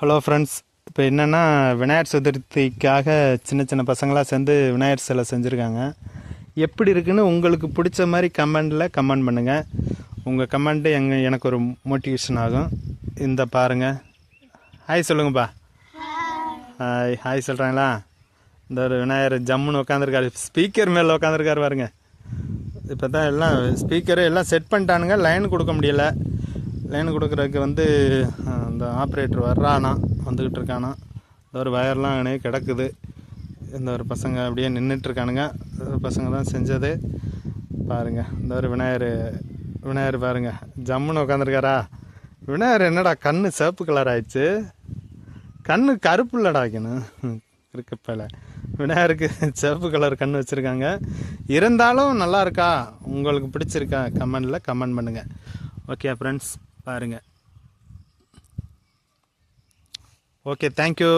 Hello friends, இப்போ என்னென்னா விநாயகர் சதுர்த்திக்காக சின்ன சின்ன பசங்களாக சேர்ந்து விநாயகர் சிலை செஞ்சுருக்காங்க. எப்படி இருக்குன்னு உங்களுக்கு பிடிச்ச மாதிரி கமெண்டில் கமெண்ட் பண்ணுங்கள். உங்கள் கமெண்ட்டு எனக்கு ஒரு மோட்டிவேஷன் ஆகும். இந்த பாருங்கள். ஹாய் சொல்லுங்கப்பா. ஹாய் ஹாய் சொல்கிறாங்களா? இந்த ஒரு விநாயகர் ஜம்முன்னு உட்காந்துருக்காரு, ஸ்பீக்கர் மேலே உட்காந்துருக்காரு பாருங்க. இப்போ தான் எல்லாம் ஸ்பீக்கரு எல்லாம் செட் பண்ணிட்டானுங்க. லைன் கொடுக்க முடியலை. லைன் கொடுக்குறதுக்கு இந்த ஆப்ரேட்டர் வர்றானா, வந்துக்கிட்டு இருக்கானா. இந்த ஒரு வயர்லாம் அணை கிடக்குது. இந்த ஒரு பசங்க அப்படியே நின்றுட்டுருக்கானுங்க. பசங்க தான் செஞ்சது. பாருங்கள், இந்த ஒரு விநாயகர் பாருங்கள், ஜம்முன்னு உட்காந்துருக்காரா. விநாயகர் என்னடா கண்ணு சிவப்பு கலர் ஆயிடுச்சு, கண்ணு கருப்பு இல்லடா வைக்கணும் இருக்கப்பல. விநாயகருக்கு சிவப்பு கலர் கண் வச்சுருக்காங்க. இருந்தாலும் நல்லா இருக்கா, உங்களுக்கு பிடிச்சிருக்கா, கமெண்டில் கமெண்ட் பண்ணுங்கள். ஓகே ஃப்ரெண்ட்ஸ், பாருங்கள். Okay, thank you.